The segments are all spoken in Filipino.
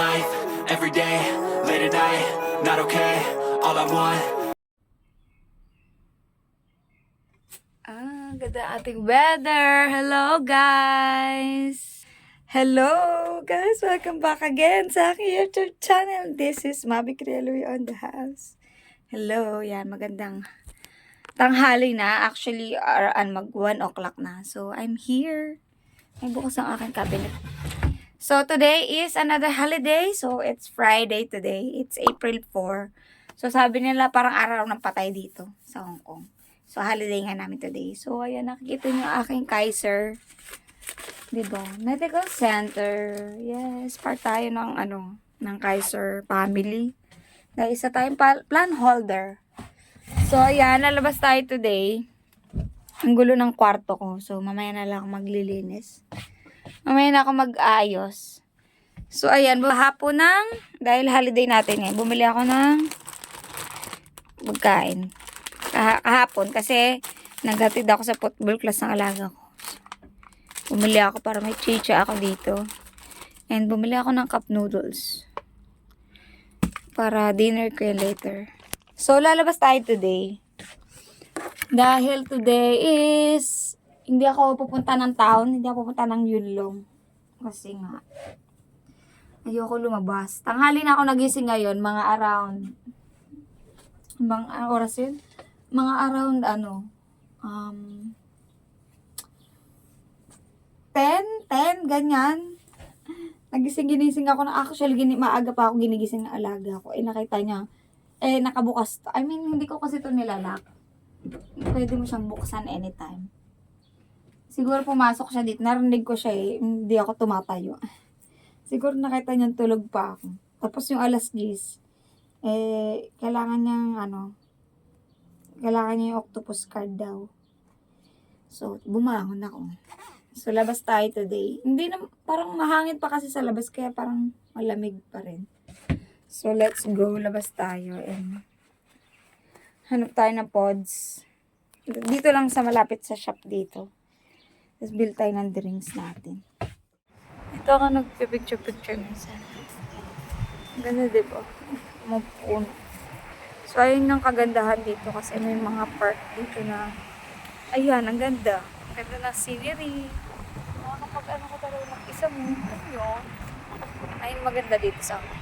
life, every day, late at night, not okay, all I want. Ganda ating weather. Hello, guys. Hello, guys. Welcome back again sa aking YouTube channel. This is Mabi Crealoy on the house. Hello. Yan, magandang tanghali na. Actually, mag 1 o'clock na. So, I'm here. May bukas ang aking cabinet. So, today is another holiday. So, it's Friday today. It's April 4. So, sabi nila parang araw ng patay dito sa Hong Kong. So, holiday nga namin today. So, ayan, nakikita nyo aking Kaiser. Diba? Medical Center. Yes, part tayo ng, ng Kaiser family. Dahil isa tayong plan holder. So, ayan, lalabas tayo today. Ang gulo ng kwarto ko. So, mamaya na lang ako maglilinis. Mamaya na ako mag-ayos. So, ayan, hapon dahil holiday natin ngayon, bumili ako ng pagkain. Kahapon kasi naghatid ako sa football class ng alaga ko. Bumili ako para may chicha ako dito. And bumili ako ng cup noodles. Para dinner ko yun later. So, lalabas tayo today. Dahil today is hindi ako pupunta ng town. Hindi ako pupunta ng Yunlong. Kasi nga ayoko lumabas. Tanghali na ako nagising ngayon. Mga around oras yun? Mga around 10, ganyan. Ginising ako na actually maaga pa ako ginigising ng alaga ko. Nakita niya, nakabukas. I mean, hindi ko kasi ito nilalak. Pwede mo siyang buksan anytime. Siguro pumasok siya dito. Narinig ko siya hindi ako tumatayo. Siguro nakita niya tulog pa ako. Tapos yung alas 10, kailangan niya yung octopus card daw. So, bumangon ako. So, labas tayo today. Hindi na, parang mahangin pa kasi sa labas, kaya parang malamig pa rin. So, let's go. Labas tayo. And hanap tayo ng pods. Dito lang sa malapit sa shop dito. Tapos, build tayo ng drinks natin. Ito ako nagpipicture-picture minsan. Ganda, diba? Mapuno. So, ayun yung kagandahan dito kasi may mga park dito na ayan, ang ganda. Ganda ng scenery. Kapag ko talaga mag-isa mo. Ayun. Ayun, maganda dito sa akin.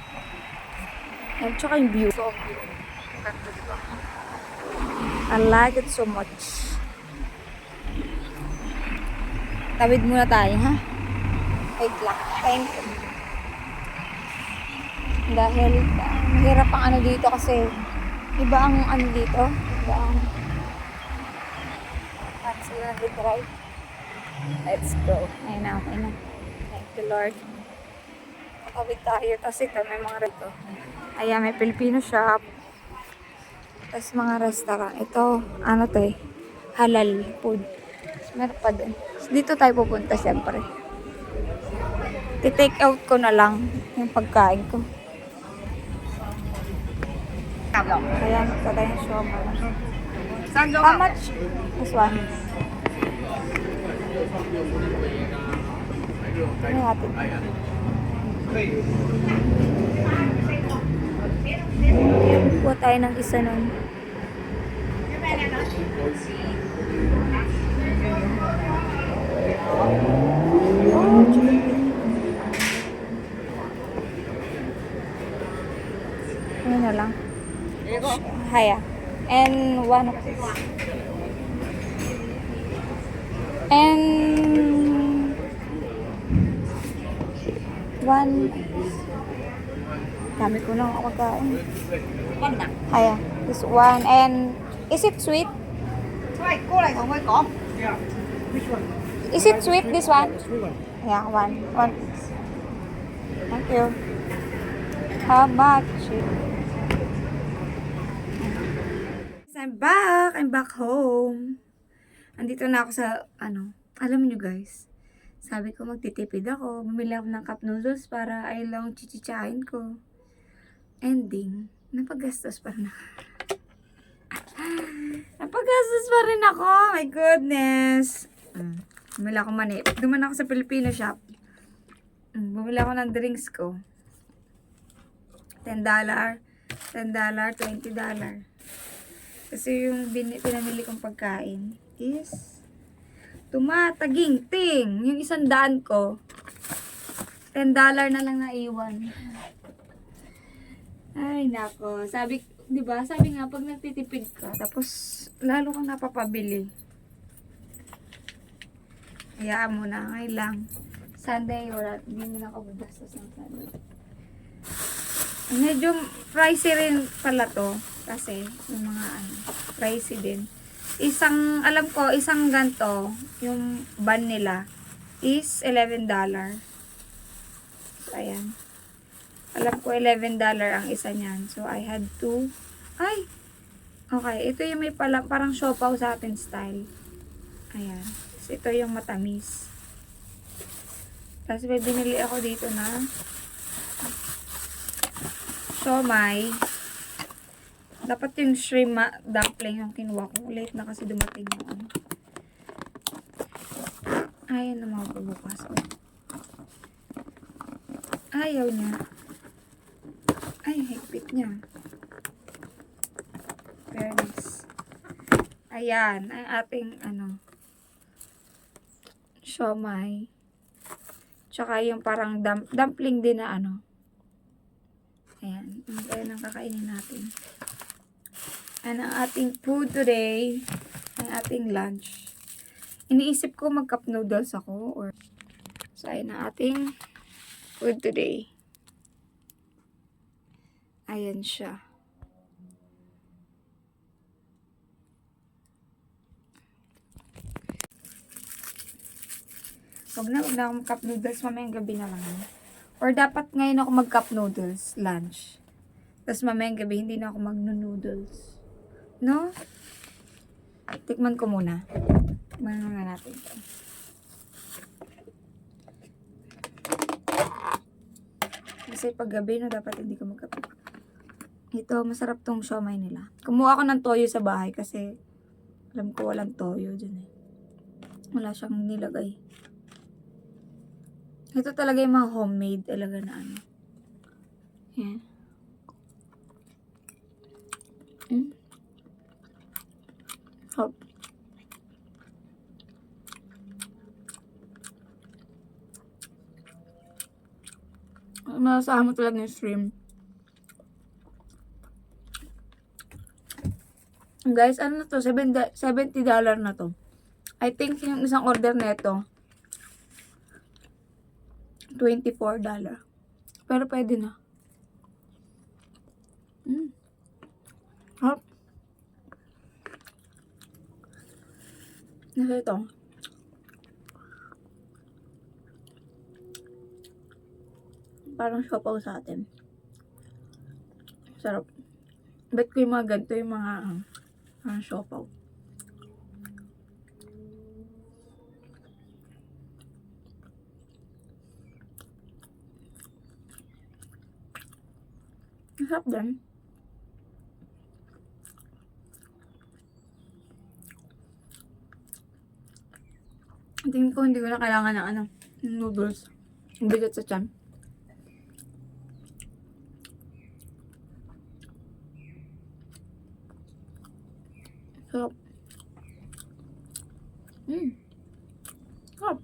And tsaka yung view. So, view. Ganda, diba? I like it so much. Tawid muna tayo, ha? Wait lang. Thank you. Dahil mahirap ang dito kasi iba ang dito. Iba ang right? Let's go. Ayun na, okay na. Thank you, Lord. Makawid tayo. Tapos ito, may mga rito. Ayan, may Filipino shop. Tapos mga restaurant. Ito, halal food. Meron pa din. Dito tayo pupunta, siyempre. I-take out ko na lang yung pagkain ko. Ayan, ito tayo yung shoma. How much? This one. Ano natin? Kuha tayo ng isa nun. Ano na lang? Haya. And one of this. And one. Dami ko lang makakain. Haya. This one. And is it sweet? Is it sweet, this one? Yeah, one. Thank you. How much? I'm back. I'm back home. Andito na ako sa, alam niyo guys, sabi ko magtitipid ako. Bumili ako ng cup noodles para ay lang chichichain ko. Ending, napagastos pa rin ako. Napagastos pa rin ako. My goodness. Bumili ako mani. Duman ako sa Filipino shop. Bumili ako ng drinks ko. $10, $10, $20. Kasi yung pinamili kong pagkain is tumataginting. Yung $100 ko, $10 na lang naiwan. Ay, nako. Sabi, di ba? Sabi nga, pag nagtitipid ka, tapos lalo kang napapabili. Hayaan mo na. Ngayon lang. Sunday, wala. Hindi mo na ako bugastos ng Sunday. Medyo pricey rin pala to. Kasi, yung mga pricey din. Alam ko, isang ganto, yung ban nila, is $11. So, ayan. Alam ko, $11 ang isa niyan. So, I had to, okay. Ito yung may parang siopaw sa atin style. Ayan. So, ito yung matamis. Tapos, may binili ako dito na siomai. Dapat yung shrimp dumpling yung kinuha ko. Late na kasi dumating yung ayan na mga bubukas. Ayaw niya. Ay, higpit niya. Fairness. Ayan, ang ating siomai. Tsaka yung parang dumpling din na Ayan, ang kakainin natin. Ang ating food today, ang ating lunch. Iniisip ko mag-cup noodles ako or so ayan ang ating food today. Ayan siya. Wag na ako mag-cup noodles, mamayang gabi na lang. Or dapat ngayon ako mag-cup noodles, lunch. Tapos mamayang gabi, hindi na ako mag-noodles. No? Tikman ko muna. Tikman muna natin ito. Kasi pag gabi, no, dapat hindi ko mag-cup. Ito, masarap tong siomai nila. Kumuha ko ng toyo sa bahay kasi alam ko walang toyo dyan eh. Wala siyang nilagay. Ito talaga yung mga homemade talaga na Yan. Hop. Masasahan mo talaga yung shrimp. Guys, ano na to? $70 na to. I think yung isang order neto $24. Pero pwede na. Hop. Nasa ito. Parang siopaw sa atin. Sarap. Bet ko yung mga ganito, yung mga siopaw. Masarap din. Tingin ko hindi ko na kailangan ng noodles. Ang bigat sa tiyan. Sarap. Sarap.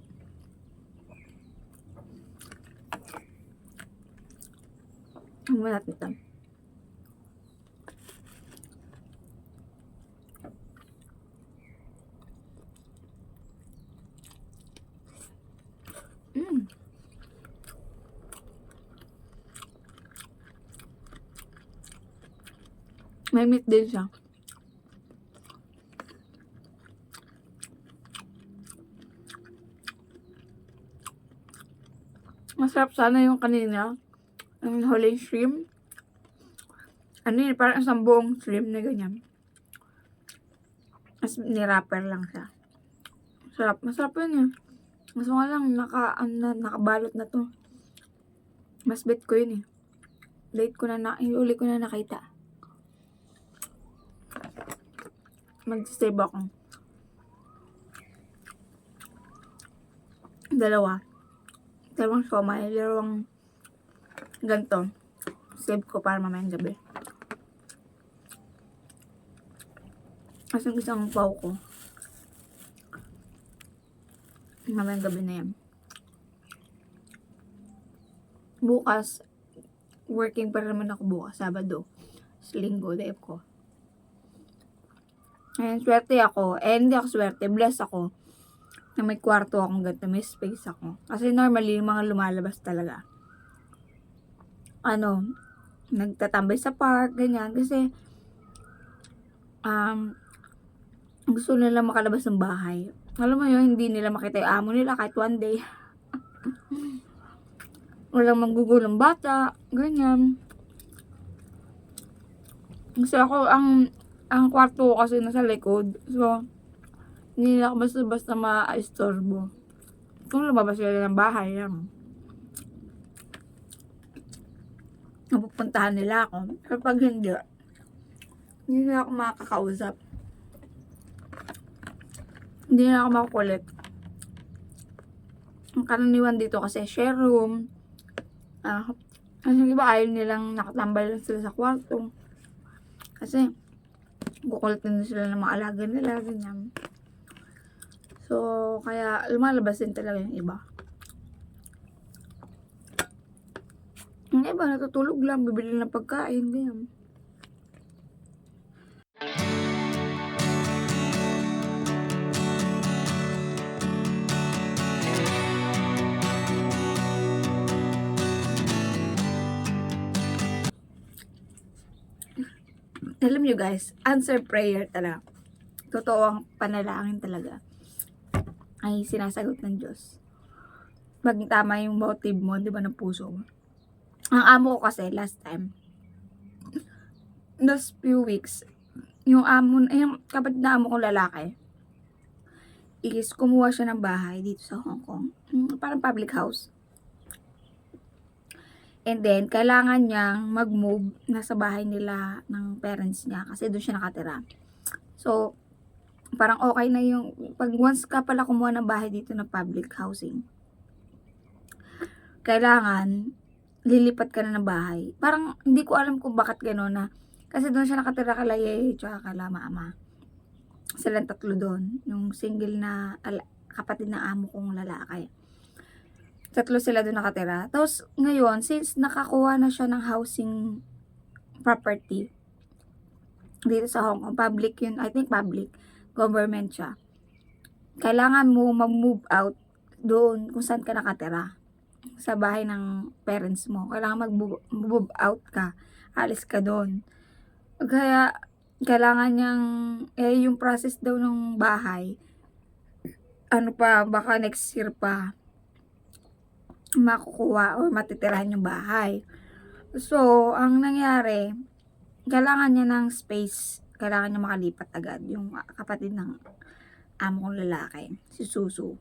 Ang malapit lang. May meat din siya. Masarap sana yung kanina. Ang huling shrimp. Parang isang buong shrimp na ganyan. Mas nirapper lang siya. Sarap. Masarap yun eh. Mas nga lang, nakabalot na to. Mas bet ko yun eh. Uli ko na nakita. Mag-save ako. Dalawang siomai, dalawang ganito. save ko para mamayang gabi. Kasi yung isang pau ko, mamayang gabi na yan. Bukas, working pa naman ako bukas, Sabado. Linggo, day off ko. Ayan, swerte ako. Hindi ako swerte, blessed ako na may kwarto akong ganito, may space ako. Kasi normally, yung mga lumalabas talaga, nagtatambay sa park, ganyan. Kasi, gusto nila makalabas ng bahay. Alam mo yun, hindi nila makita yung amo nila kahit one day. Walang manggugulang bata, ganyan. Kasi ako, ang kwarto ko kasi nasa likod. So, hindi nila ako basta-basta ma-istorbo. Kung lumabas sila ng bahay, yan. Napupuntahan nila ako. Pero pag hindi nila ako makakausap. Hindi na ako makukulit. Ang karaniwan dito kasi share room. Kasi iba ayaw nilang nakatambay lang sila sa kwarto. Kasi kukulitin sila ng mga alaga nila, ganyan. So, kaya lumalabas din talaga yung iba. Yung iba natutulog lang, bibili ng pagkain, ganyan. Alam nyo guys, answer prayer talaga. Totoo ang panalangin talaga. Ay sinasagot ng Diyos. Pag tama yung motive mo, di ba, ng puso mo. Ang amo ko kasi, last time, last few weeks, yung kapatid na amo kong lalaki, is kumuha siya ng bahay dito sa Hong Kong. Parang public house. And then, kailangan niyang mag-move na sa bahay nila ng parents niya kasi doon siya nakatira. So, parang okay na yung, pag once ka pala kumuha ng bahay dito na public housing, kailangan, lilipat ka na ng bahay. Parang, hindi ko alam kung bakit gano'n na, kasi doon siya nakatira kala yeye, tsaka kala mama. Silang tatlo doon. Yung single na kapatid ng amo kong lalaki. Tatlo sila doon nakatira. Tapos, ngayon, since nakakuha na siya ng housing property dito sa Hong Kong, public yun, I think public, government siya. Kailangan mo mag-move out doon kung saan ka nakatira. Sa bahay ng parents mo. Kailangan mag-move out ka. Alis ka doon. Kaya, kailangan niyang, yung process daw ng bahay, baka next year pa, makukuha o matitirahan yung bahay. So, ang nangyari, kailangan niya ng space, kailangan niya makalipat agad yung kapatid ng amo kong lalaki, si Susu.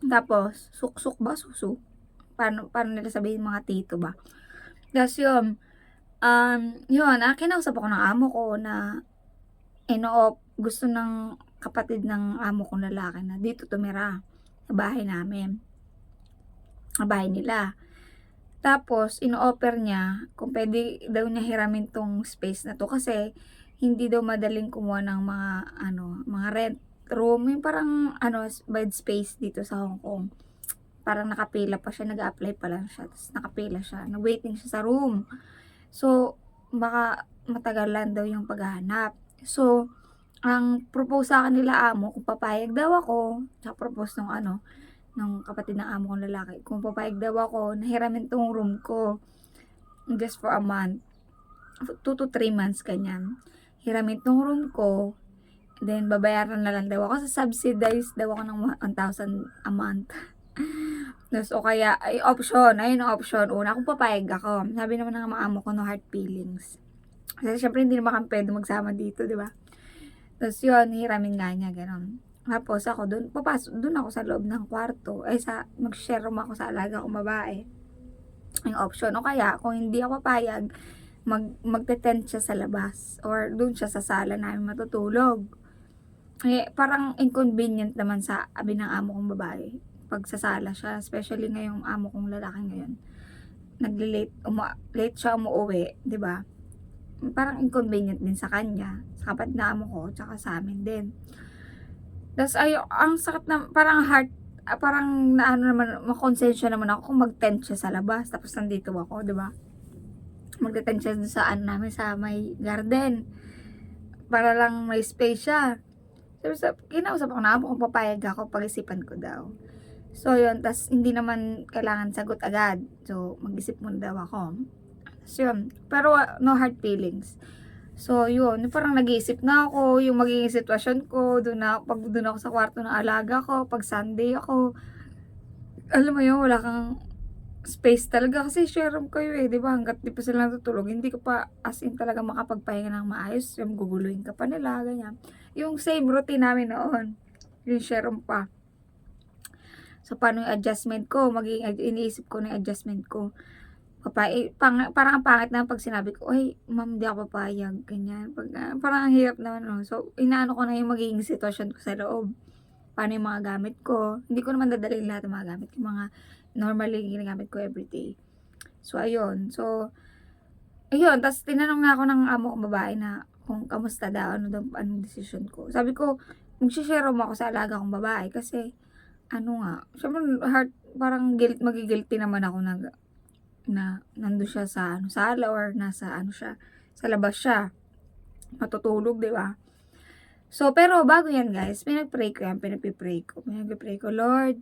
Tapos, suksuk ba? Susu? Paano nila sabihin mga tito ba? Tapos yun, kinausap ako ng amo ko na gusto ng kapatid ng amo kong lalaki na dito tumira sa bahay namin. Sa bahay nila. Tapos, ino-offer niya kung pwede daw niya hiramin tong space na to kasi hindi daw madaling kumuha ng mga rent room. Yung parang, bed space dito sa Hong Kong. Parang nakapila pa siya, nag-a-apply pa lang siya. Tapos nakapila siya, nag-waiting siya sa room. So, baka matagalan daw yung paghahanap. So, ang propose sa kanila amo, kung papayag daw ako, tsaka propose ng kapatid ng amo kong lalaki, kung papayag daw ako, nahiramin tong room ko, just for a month, 2 to 3 months, kanyan. Hiramin tong room ko, then babayaran na lang daw ako, subsidize daw ako ng 1,000 a month. So, kaya, ayun ang option. Una, kung papayag ako, sabi naman ng mga amo ko, no hard feelings. Kasi syempre, hindi naman kami pwede magsama dito, di ba? Tapos yun, hiramin nga niya, gano'n. Tapos ako doon ako sa loob ng kwarto. Mag-share room ako sa alaga kong babae. Yung option. O kaya, kung hindi ako papayag, magte-tent siya sa labas. Or doon siya sa sala namin matutulog. Parang inconvenient naman sa abi ng amo kong babae. Pag sa sala siya. Especially ngayong amo kong lalaki ngayon. late siya umuwi, 'di ba? Parang inconvenient din sa kanya, sa kapatid na amo ko, tsaka sa amin din. Tas ang sakit na parang parang naano naman, makonsensya naman ako kung mag-tent siya sa labas tapos nandito ako, 'di ba? Magte-tent siya dun sa ano namin, sa may garden, para lang may space siya. Kinausap ako na amo kung papayag ako, pag-isipan ko daw. So yun, tas hindi naman kailangan sagot agad. So mag-isip muna daw ako. So yun, pero no hard feelings. So yun, parang nag-iisip na ako yung magiging sitwasyon ko, pag doon ako sa kwarto ng alaga ko, pag Sunday ako, alam mo yun, wala kang space talaga kasi share room kayo eh, 'di ba? Hangga't di pa sila natutulog, hindi ka pa as in talaga makapagpahinga ng maayos, yung guguluhin ka pa nila, ganyan. Yung same routine namin noon, yung share room pa. So paano yung adjustment ko, iniisip ko na yung adjustment ko. Parang ang pangit na pag sinabi ko, "Ay, ma'am, di ako papayag," ganyan. Parang ang hirap naman, no? So inaano ko na yung magiging sitwasyon ko sa loob. Paano yung mga gamit ko, hindi ko naman dadalhin lahat ng mga gamit, yung mga normally ginagamit ko everyday. So ayun, tas tinanong nga ako ng amo kong babae na kung kamusta daw, anong decision ko. Sabi ko, magshi-share room ako sa alaga kong babae kasi ano nga, syempre parang magi-guilty naman ako na nandun siya sa sala or nasa siya, sa labas siya, matutulog, 'di ba? So, pero bago yan guys, pinagpray ko, Lord,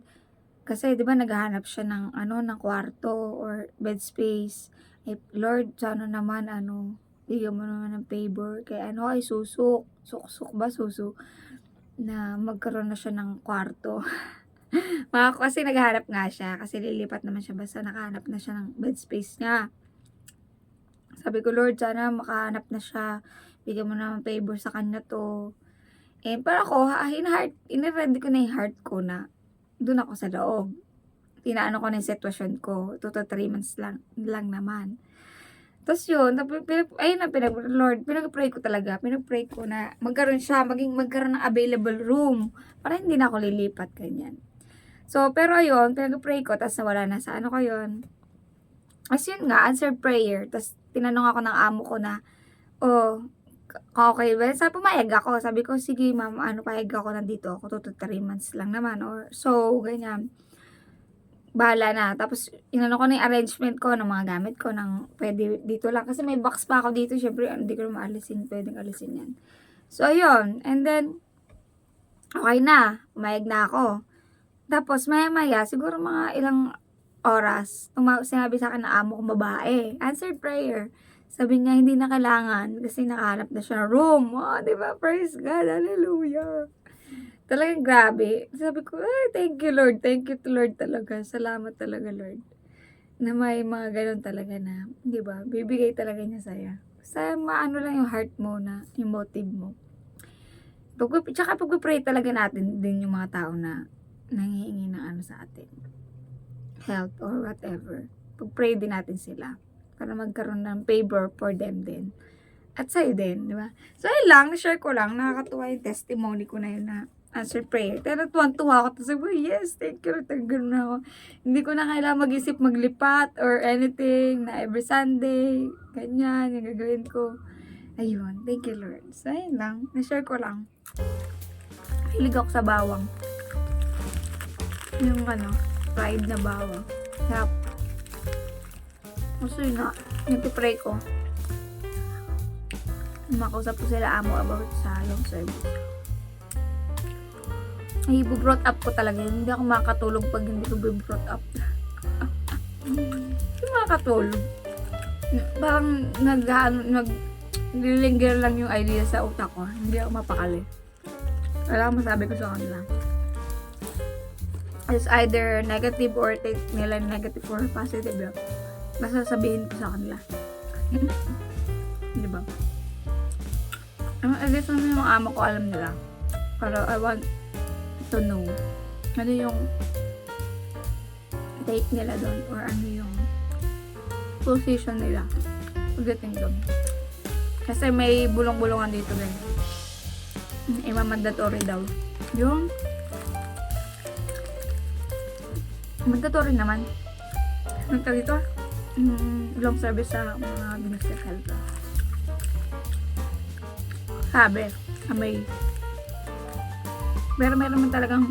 kasi 'di ba naghahanap siya ng ng kwarto or bed space. Eh, Lord, sana naman bigyan mo naman ng favor kay ay suso na magkaroon na siya ng kwarto. Kasi naghahanap nga siya kasi lilipat naman siya, basta nakahanap na siya ng bed space niya. Sabi ko, Lord, sana makahanap na siya, bigyan mo naman favor sa kanya to. Eh, pero ako, in-ready ko na yung heart ko na doon ako sa loob. Tinaano ko na yung sitwasyon ko. 2 to 3 months lang naman. Tapos yun, Lord, pinag-pray ko talaga. Pinag-pray ko na magkaroon ng available room para hindi na ako lilipat, ganyan. So, pero ayun, pinag-pray ko, tapos nawala na sa ko yun. As yun nga, answered prayer. Tapos tinanong ako ng amo ko na, okay ba? Pumayag ako. Sabi ko, sige ma'am, payag ako, nandito ako, 2 to 3 months lang naman. Or so, ganyan. Bahala na. Tapos, inano ko na yung arrangement ko ng mga gamit ko ng pwede dito lang. Kasi may box pa ako dito. Siyempre, hindi ko na pwedeng alisin yan. So, ayun. And then, okay na. Pumayag na ako. Tapos, maya-maya, siguro mga ilang oras, sinabi sa akin na amo kong babae. Answered prayer. Sabi niya, hindi na kailangan kasi nakahanap na siya ng room. Diba? Praise God. Hallelujah. Talagang grabe. Sabi ko, thank you Lord. Thank you to Lord talaga. Salamat talaga Lord. Na may mga ganun talaga na, diba? Bibigay talaga niya sa'yo. Basta maano lang yung heart mo na, yung motive mo. Tsaka pag-pray talaga natin din yung mga tao na nangihingi ng sa atin. Health or whatever. Pag-pray din natin sila. Para magkaroon ng favor for them din. At sa'yo din, di ba? So, ayun lang, na-share ko lang. Nakakatuwa yung testimony ko na yun na answered prayer. Pero tuwan-tuwa ako. Tapos sabi, yes, thank you. Ganun ako. Hindi ko na kailangan mag-isip maglipat or anything na every Sunday. Ganyan, yung gagawin ko. Ayun, thank you Lord. So, ayun lang. Na-share ko lang. Hilig ako sa bawang. Yung fried na bawang. Sarap. Gusto yun na, nagpipray ko. Makausap ko sila amo about sa long service. Ay, brought up ko talaga yun. Hindi ako makakatulog pag hindi ko brought up. Hindi makakatulog. Parang naglilinger lang yung idea sa utak ko. Hindi ako mapakali. Kailangan masabi ko sa kanila. It's either negative or take nila negative or positive. Yeah. Basta sabihin ko sa kanila. Diba? At least yung mga amo ko alam nila. Pero I want to know ano yung take nila doon or ano yung position nila pagdating doon. Kasi may bulong-bulungan dito guys. Mandatory daw. Yung mandatory naman. Nagtag dito. long service sa mga Mr. Helper. Sabi, amay. Pero meron naman talagang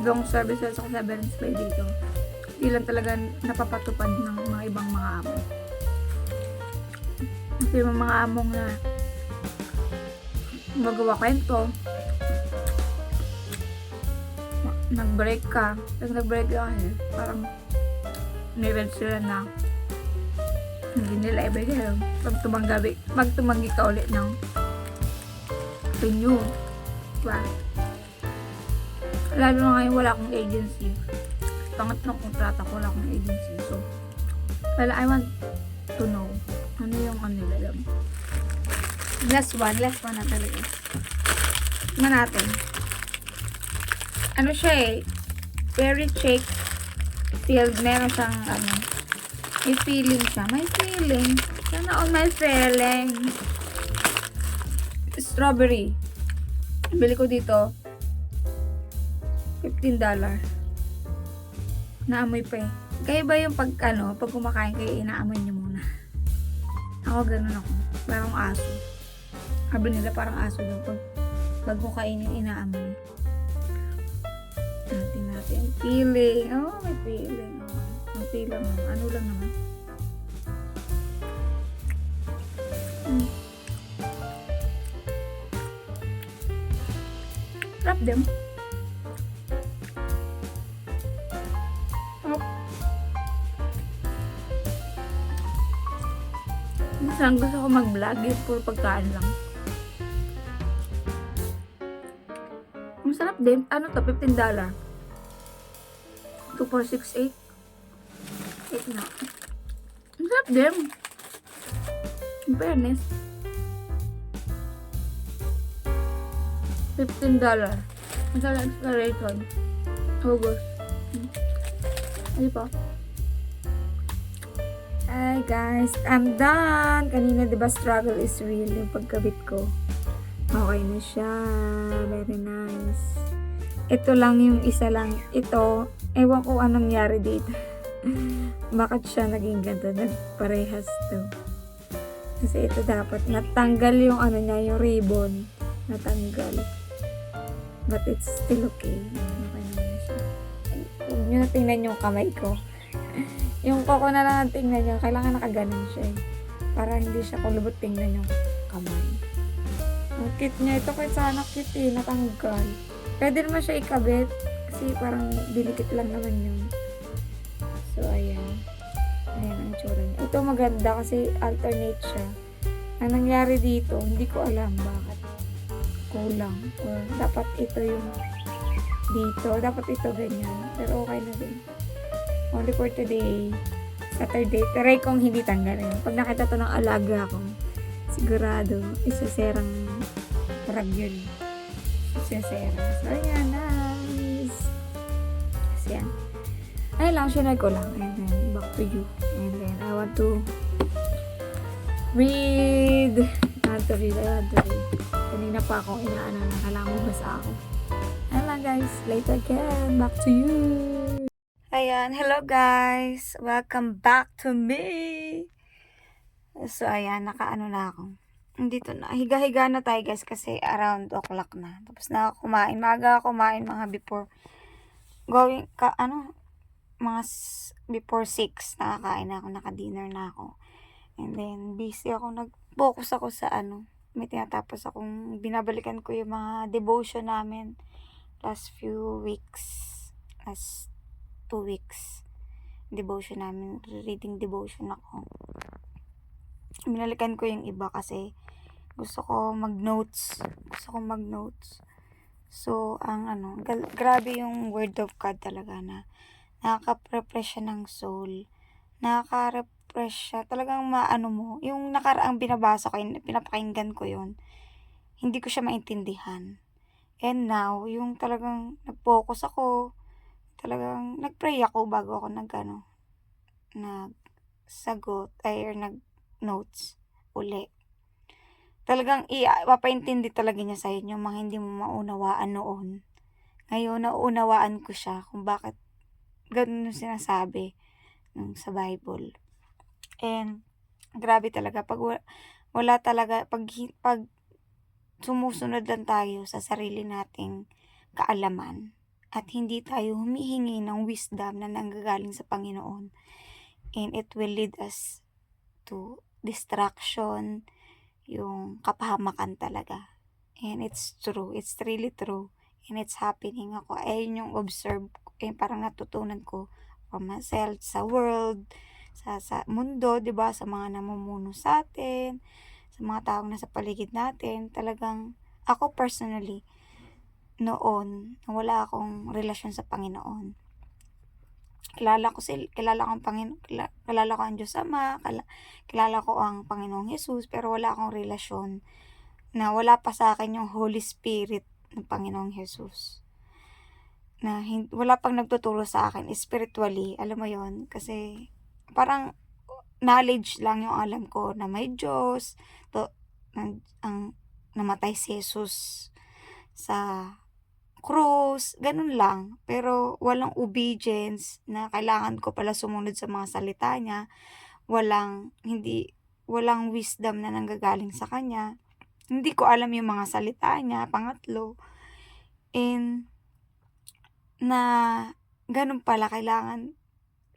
long service sa Severance Pay dito. Hindi lang talaga napapatupad ng mga ibang mga amo. Kasi yung mga among na magawa kwento, nag-break ka. Pag nag-break ka kasi, parang niread sila na hindi nila ibigay. Pag tumanggi ka ulit ng renew. Diba? Lalo na ngayon wala akong agency. Pangatlong kontrata ko, wala akong agency. So, I want to know ano yung nila lang. Last one na talaga. Tingnan natin. Ano siya eh, very shake filled. Meron siyang may feeling siya. May feeling. Sana all my feeling. Strawberry. Bili ko dito $15. Naamoy pa eh. Kaya ba yung pag kumakain kayo, inaamoy niyo muna. Ako ganun ako. Parang aso. Sabi nila parang aso daw. Pag mo kainin, inaamoy. Natin. Feeling. Oh, may feeling. Oh, ang feeling mo. Ano lang naman. Wrap them. Minsan gusto ko mag-vlog yun, puro pagkaan lang. Masarap din. Ano to? $15. 2, 4, 6, 8. 8 na. Masarap din. In fairness. $15. Masarap expiration. August. Ano pa? Hi guys, I'm done. Kanina diba struggle is real yung pagkabit ko. Okay na siya. Very nice. Ito lang yung isa lang. Ito, ewan ko anong nangyari dito. Bakit siya naging ganito? Nagparehas to. Kasi ito dapat natanggal yung niya, yung ribbon. Natanggal. But it's still okay. Okay naman siya. Huwag nyo na tingnan yung kamay ko. Yung koko na lang tingnan nyo, kailangan nakaganon siya eh. Para hindi siya kulubot tingnan yung kamay. Ang cute niya. Ito kahit sana cute eh, natanggal. Pwede naman siya ikabit. Kasi parang dinikit lang naman yun. So, ayan. Ayan ang tsura niya. Ito maganda kasi alternate siya. Ang nangyari dito, hindi ko alam bakit kulang. Or dapat ito yung dito. Dapat ito ganyan. Pero okay na din. Only for today, Saturday. Try kong hindi tanggalin. Pag nakita to ng alaga ko, sigurado, isaserang parag yun. Isasera. So, ayan, nice. Kasi yan. Ay lang, sinay ko lang. And then, back to you. And then, I want to read. I want to read. Kanina pa akong inaano na kailangan mo basa ako. Ayan lang, guys. Later again. Back to you. Ayan, hello guys! Welcome back to me! So, ayan, nakaano na ako. Dito na, higa-higa na tayo guys kasi around o'clock na. Tapos na kumain, maaga kumain mga before before 6, nakakain na ako, naka-dinner na ako. And then, busy ako, nag-focus ako sa may tinatapos akong, binabalikan ko yung mga devotion namin last few weeks, last 2 weeks devotion namin, reading devotion ako. Binalikan ko yung iba kasi gusto ko mag-notes. So, grabe yung word of God talaga na nakaka-refresh siya ng soul. Nakaka-refresh siya. Talagang maano mo, yung nakaraang binabasa ko, pinapakinggan ko yun. Hindi ko siya maintindihan. And now, yung talagang nag-focus ako, talagang nag-pray ako bago ako nagsagot or nag-notes uli. Talagang papaintindi talaga niya sa inyo mga hindi mo maunawaan noon. Ngayon, nauunawaan ko siya kung bakit ganun yung sinasabi sa Bible. And grabe talaga wala talaga, pag sumusunod lang tayo sa sarili nating kaalaman at hindi tayo humihingi ng wisdom na nanggagaling sa Panginoon, and it will lead us to distraction, yung kapahamakan talaga. And it's true, it's really true, and it's happening. Ako, ayun yung observe, parang natutunan ko from myself, sa world, sa mundo, 'di ba, sa mga namumuno sa atin, sa mga taong nasa paligid natin. Talagang ako personally, noon, wala akong relasyon sa Panginoon. Kilala ko ang kilala ko ang Diyos Ama, kilala ko ang Panginoong Hesus, pero wala akong relasyon, na wala pa sa akin yung Holy Spirit ng Panginoong Hesus. Na wala pang nagtuturo sa akin spiritually, alam mo yon, kasi parang knowledge lang yung alam ko, na may Diyos, ang namatay si Jesus sa krus, ganun lang. Pero walang obedience na kailangan ko pala sumunod sa mga salita niya, walang wisdom na nanggagaling sa kanya. Hindi ko alam yung mga salita niya, pangatlo. And na ganun pala, kailangan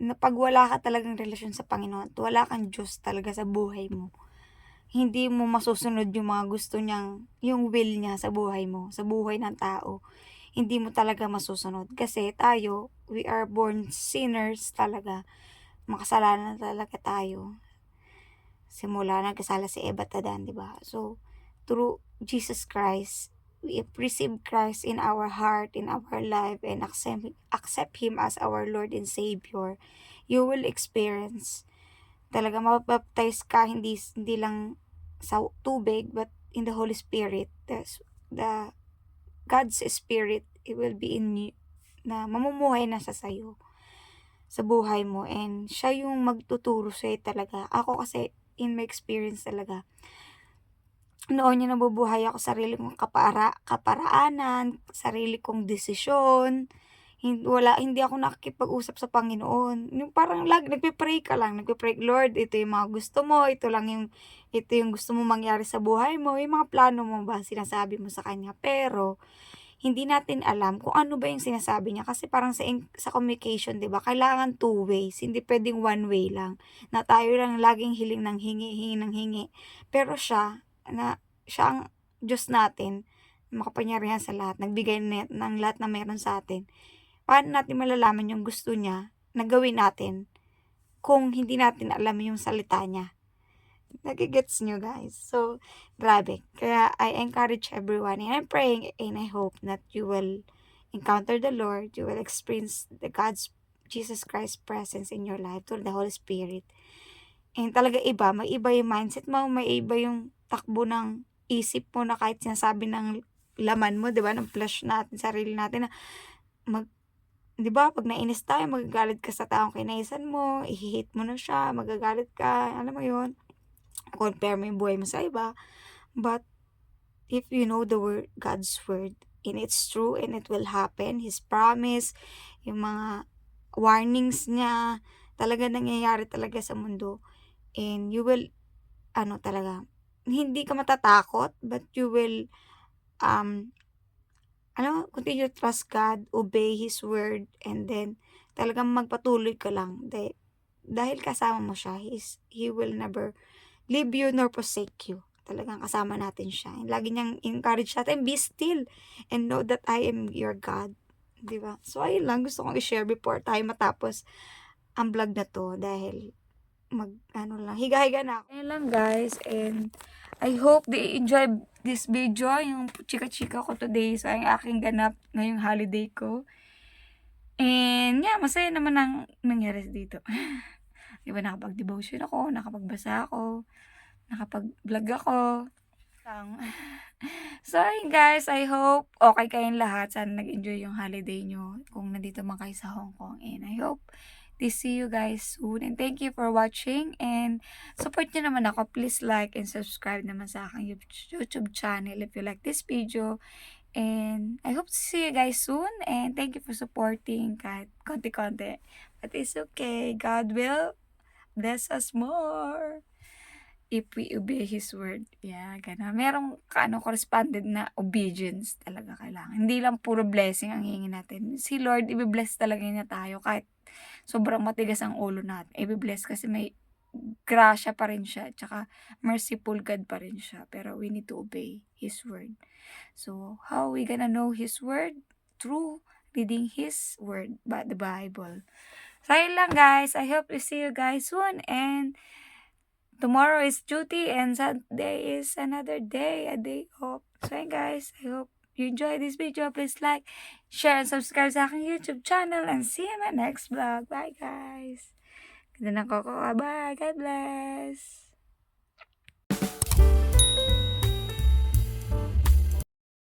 na pag wala ka talagang relasyon sa Panginoon at wala kang Diyos talaga sa buhay mo, hindi mo masusunod yung mga gusto niyang, yung will niya sa buhay mo, sa buhay ng tao. Hindi mo talaga masusunod. Kasi tayo, we are born sinners talaga. Makasalanan talaga tayo. Simula nagkasala si Eva at Adan, di ba? So, through Jesus Christ, we receive Christ in our heart, in our life, and accept Him as our Lord and Savior, you will experience talaga mabaptize ka, hindi lang sa tubig, but in the Holy Spirit. The God's Spirit, it will be in you, na mamumuhay na siya sa'yo, sa buhay mo, and siya yung magtuturo sa'yo talaga. Ako kasi, in my experience talaga, noon yung nabubuhay ako sarili kong kaparaanan, sarili kong desisyon, hindi ako nakikipag-usap sa Panginoon. Yung parang nagpe-pray ka lang, Lord, ito yung mga gusto mo, ito yung gusto mo mangyari sa buhay mo, yung mga plano mo ba, sinasabi mo sa Kanya. Pero, hindi natin alam kung ano ba yung sinasabi niya. Kasi parang sa communication, di ba, kailangan two ways, hindi pwedeng one way lang, na tayo lang laging hiling ng hingi. Pero siya ang Diyos natin, makapangyarihan sa lahat, nagbigay ng lahat na meron sa atin. Paano natin malalaman yung gusto niya na gawin natin kung hindi natin alam yung salita niya? Nagigets nyo, guys? So, grabe. Kaya I encourage everyone, and I'm praying and I hope that you will encounter the Lord, you will experience God's Jesus Christ presence in your life through the Holy Spirit. And talaga may iba yung mindset mo, may iba yung takbo ng isip mo, na kahit sinasabi ng laman mo, 'di ba, ng flesh natin, sarili natin, na 'di ba, pag nainis tayo, magagalit ka sa taong kinaisan mo, i-hate mo na siya, magagalit ka, alam mo 'yun, compare mo yung buhay mo sa iba. But if you know the word, God's word, and it's true and it will happen, His promise, yung mga warnings niya, talaga nangyayari talaga sa mundo. And you will, talaga, hindi ka matatakot, but you will, continue to trust God, obey His word, and then, talagang magpatuloy ka lang. Dahil kasama mo siya, He will never leave you nor forsake you. Talagang kasama natin siya. And lagi niyang encourage natin, be still, and know that I am your God. Diba? So, ayun lang, gusto kong i-share before tayo matapos ang vlog na to, dahil higa-higa na ako. Ayun lang, guys, and I hope they enjoy this video, yung chika-chika ko today sa aking ganap ngayong holiday ko. And yeah, masaya naman ang nangyari dito. Diba, nakapag-devotion ako, nakapagbasa ako, nakapag-vlog ako. So, ayun guys, I hope okay kayong lahat. Sana nag-enjoy yung holiday nyo kung nandito man kayo sa Hong Kong. And I hope to see you guys soon. And thank you for watching. And support nyo naman ako. Please like and subscribe naman sa aking YouTube channel if you like this video. And I hope to see you guys soon. And thank you for supporting kahit konti-konti. But it's okay. God will bless us more. If we obey His word. Yeah, gano'n. Merong corresponded na obedience talaga kailangan. Hindi lang puro blessing ang hingin natin. Si Lord, i-bless talaga niya tayo kahit sobrang matigas ang ulo natin. I-bless kasi may grasya pa rin siya. Tsaka merciful God pa rin siya. Pero we need to obey His word. So, how we gonna know His word? Through reading His word, the Bible. So, ayun lang guys. I hope to see you guys soon. And tomorrow is duty and Sunday is another day, a day off. So, ayun guys. I hope you enjoy this video. Please like, share, and subscribe sa aking YouTube channel. And see you in my next vlog. Bye guys. Ganda ng koko. Bye. God bless.